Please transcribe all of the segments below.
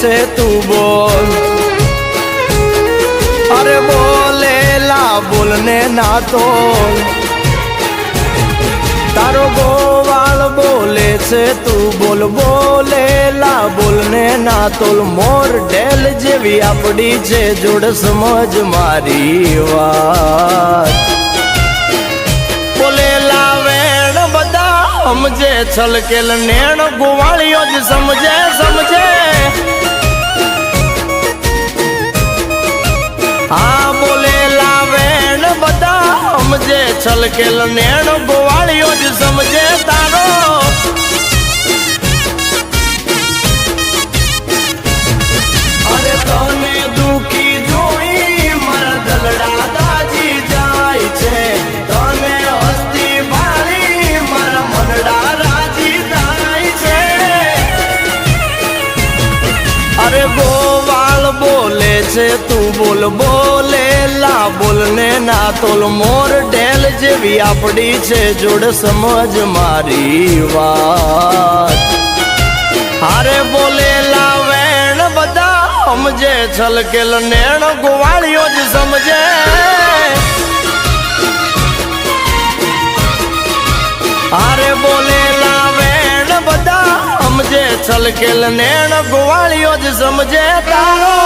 છે તું બોલ, અરે બોલેલા બોલને ના તોલ, તારો ગોવાળ બોલે છે તું બોલ, બોલેલા બોલને ના તોલ, મોર ઢેલ જેવી આપડી છે જોડ સમજ મારી વાત, બોલેલા વેણ બધા સમજે છલકેલ નેણ ગોવાળીઓ જ સમજે સમજે, હા બોલેલા વેણ બધા સમજે છલકેલ નેણ ગોવાળીઓ જ સમજે તારો, અરે તને દુખી જોઈ મારા દલડા દાજી જાય છે, તને હસ્તી ભાળી મારા મનડા રાજી થાય છે, અરે ગોવાળ બોલે છે તું બોલ, બોલેલા બોલને ના તોલ, મોર ઢેલ જેવી આપડી છે જોડ સમજ મારી વાત, હારે બોલેલા વેણ બધા સમજે છલકેલ નેણ ગોવાળીઓ જ સમજે, હારે બોલેલા વેણ બધા સમજે છલકેલ નેણ ગોવાળીઓ જ સમજે તારો,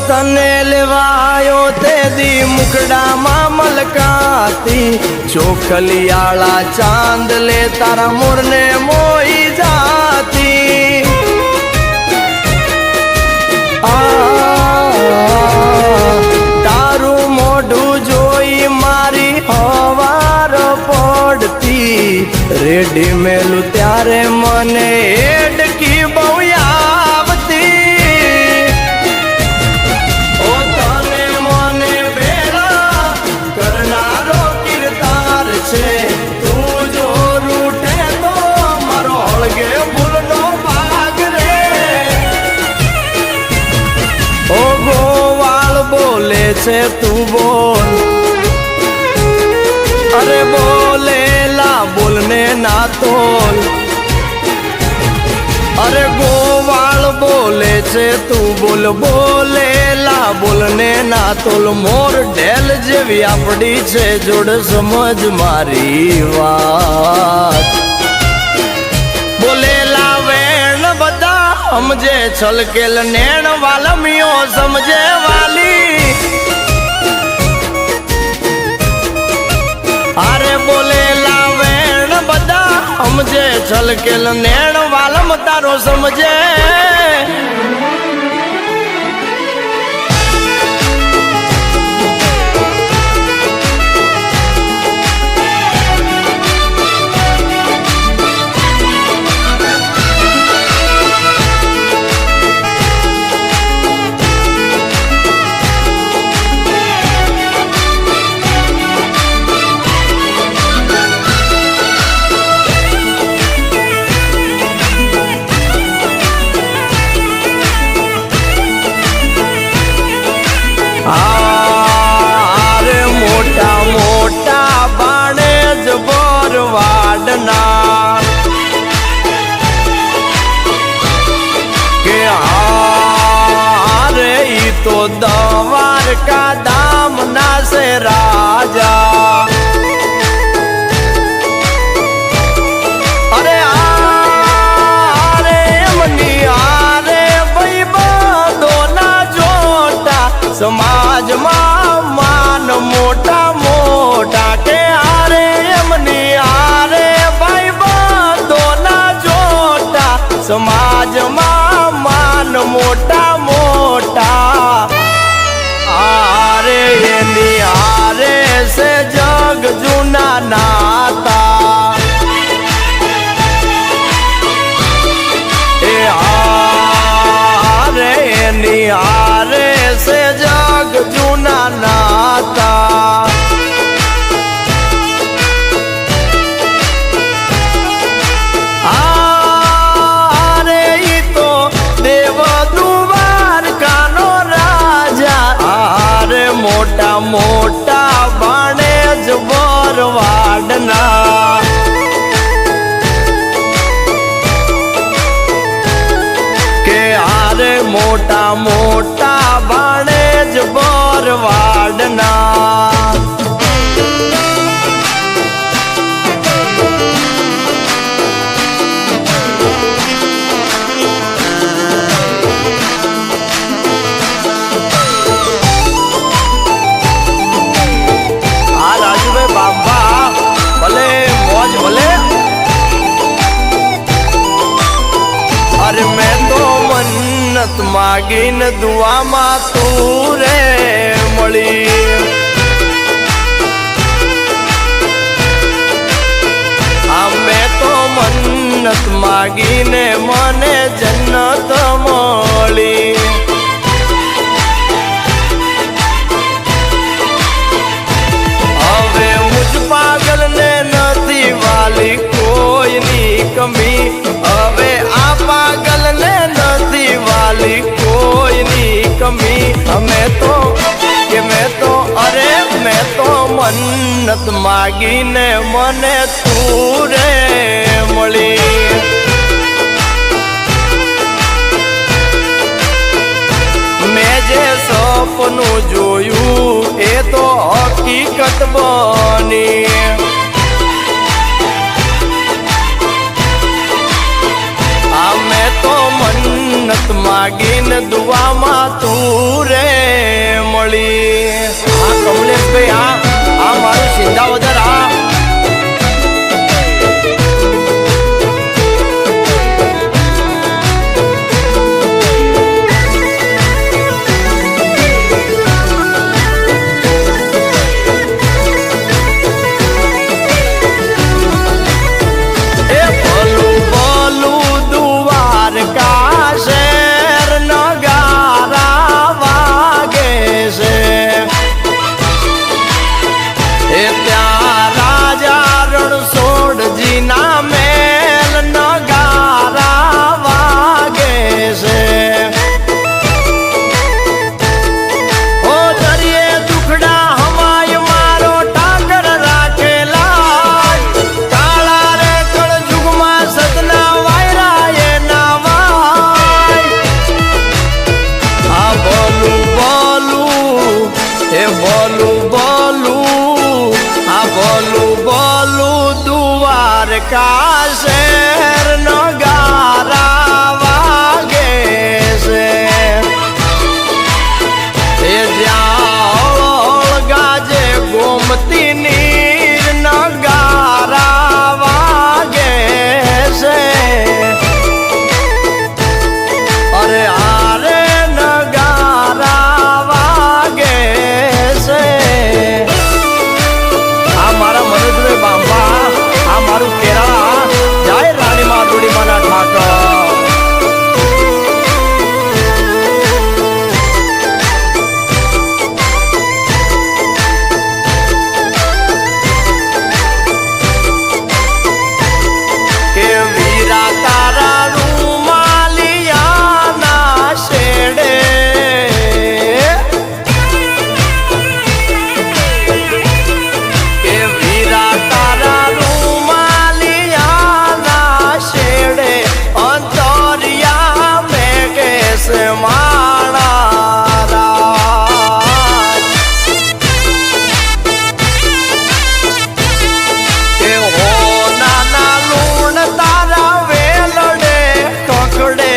તને લેવાયો તે દી મુખડામાં મલકાતી, ચોખલિયાળા ચાંદ લે તારા મોરને મોઈ જાતી, તારું મોઢું જોઈ મારી હવાર પડતી, રેડી મેલું ત્યારે મને એડકી બહુ આવતી, તું જો રૂઠે તો મારો હળગે ભૂલનો ભાગ રે, ઓ ગોવાળ બોલે છે તું બોલ, અરે બોલેલા બોલને ના તોલ, અરે ગોવાળ બોલે છે તું બોલ, બોલેલા બોલને ના તોલ, મોર ઢેલ જેવી આપડી છે જોડ સમજ મારી વાત, બોલેલા વેણ બધા સમજે છલકેલ નેણ વાલમીઓ સમજે વાલી, અરે બોલેલા વેણ બધા સમજે છલકેલ નેણ વાલમ તારો સમજે, અરે મોટા મોટા બાણે જ ભરવાડના કે હારે ઈ તો દ્વારકા ધામ ના છે રાજા, અરે આરે એમની આરે ભાઈ બધો ના જોટા, સમાજમાં માન મોટા મોટા કે આરે એમની આરે ભાઈ બધો ના જોટા, સમાજમાં માન મોટા મોટા, આરે એની આરે से जग जूना नाता છે જગ જૂના નાતા આરે ઈ તો દેવ દ્વારકાનો રાજા આરે મોટા મોટા બાણે જ વરવાડના કે આરે મોટા મોટા બાણે જ વરવાડના અરે મેં તો મન્નત માગીને દુઆમાં તું રે મળી આ મેં તો મન્નત માગીને મને જન્નત મળી હવે મુજ પાગલને નથી વાલી કોઈની કમી હવે આ પાગલને નથી વાલી કોઈની કમી મેં તો અરે મેં તો મન્નત માગીને મને તું રે મળી મેં જે સપનું જોયું એ તો હકીકત બની મેં તો મન્નત માગીને દુઆમાં તું રે મળી